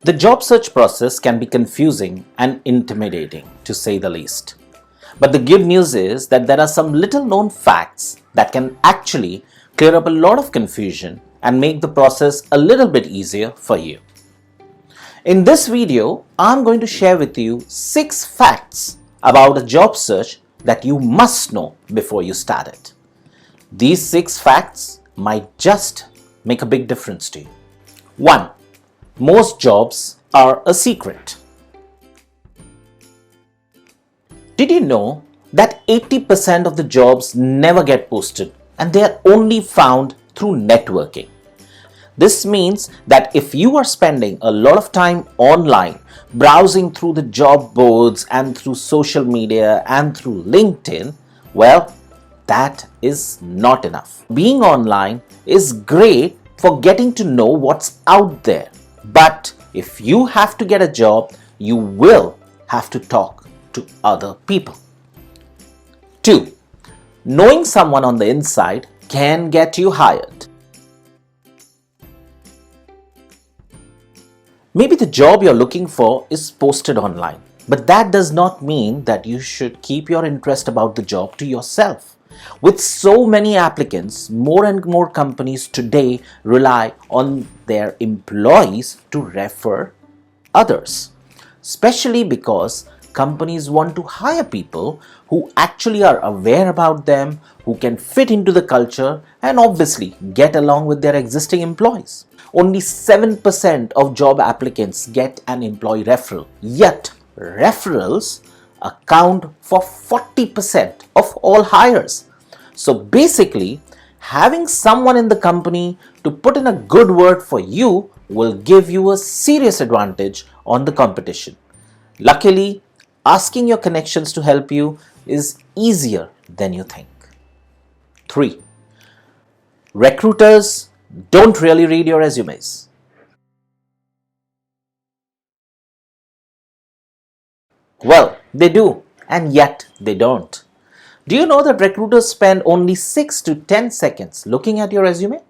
The job search process can be confusing and intimidating, to say the least. But the good news is that there are some little known facts that can actually clear up a lot of confusion and make the process a little bit easier for you. In this video, I'm going to share with you 6 facts about a job search that you must know before you start it. These 6 facts might just make a big difference to you. 1. Most jobs are a secret. Did you know that 80% of the jobs never get posted and they are only found through networking? This means that if you are spending a lot of time online browsing through the job boards and through social media and through LinkedIn, well, that is not enough. Being online is great for getting to know what's out there. But if you have to get a job, you will have to talk to other people. 2. Knowing someone on the inside can get you hired. Maybe the job you're looking for is posted online, but that does not mean that you should keep your interest about the job to yourself. With so many applicants, more and more companies today rely on their employees to refer others, especially because companies want to hire people who actually are aware about them, who can fit into the culture and obviously get along with their existing employees. Only 7% of job applicants get an employee referral, yet referrals account for 40% of all hires. So basically, having someone in the company to put in a good word for you will give you a serious advantage on the competition. Luckily, asking your connections to help you is easier than you think. 3. Recruiters don't really read your resumes. Well, they do, and yet they don't. Do you know that recruiters spend only 6 to 10 seconds looking at your resume?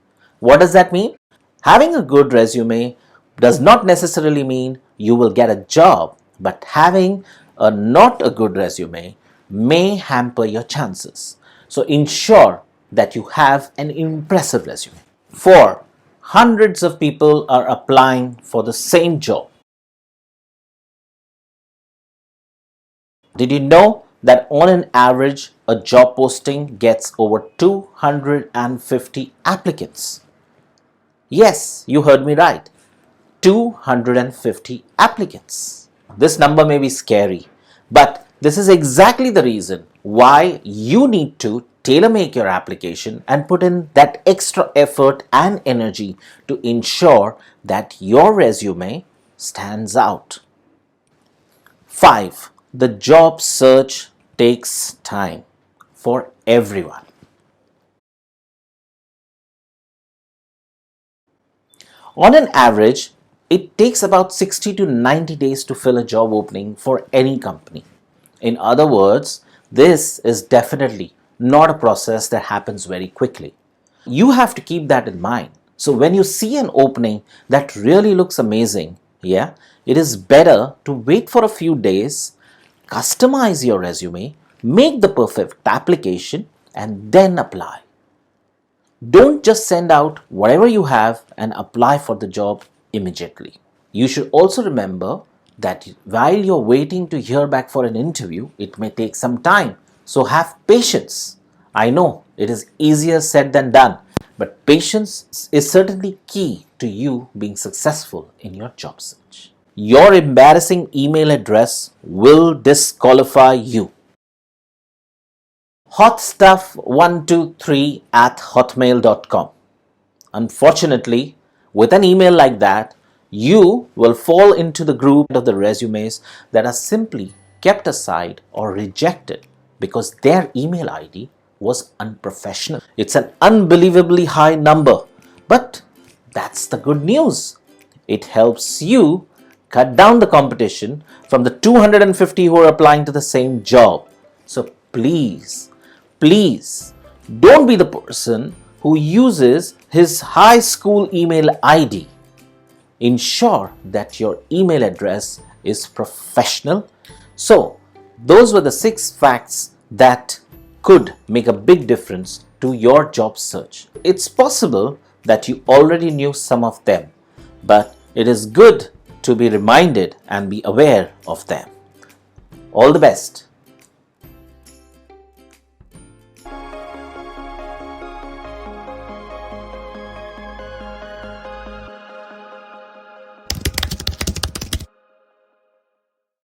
What does that mean? Having a good resume does not necessarily mean you will get a job, but having a not a good resume may hamper your chances. So ensure that you have an impressive resume. 4. Hundreds of people are applying for the same job. Did you know that on an average, a job posting gets over 250 applicants? Yes, you heard me right. 250 applicants. This number may be scary, but this is exactly the reason why you need to tailor-make your application and put in that extra effort and energy to ensure that your resume stands out. 5. The job search takes time for everyone. On an average, it takes about 60 to 90 days to fill a job opening for any company. In other words, this is definitely not a process that happens very quickly. You have to keep that in mind. So when you see an opening that really looks amazing, it is better to wait for a few days, customize your resume, make the perfect application, and then apply. Don't just send out whatever you have and apply for the job immediately. You should also remember that while you're waiting to hear back for an interview, it may take some time. So have patience. I know it is easier said than done, but patience is certainly key to you being successful in your job search. Your embarrassing email address will disqualify you. hotstuff123@hotmail.com. Unfortunately, with an email like that, you will fall into the group of the resumes that are simply kept aside or rejected because their email ID was unprofessional. It's an unbelievably high number, but that's the good news. It helps you cut down the competition from the 250 who are applying to the same job. So please, don't be the person who uses his high school email ID. ensure that your email address is professional. So, those were the 6 facts that could make a big difference to your job search. It's possible that you already knew some of them, but it is good to be reminded and be aware of them. All the best.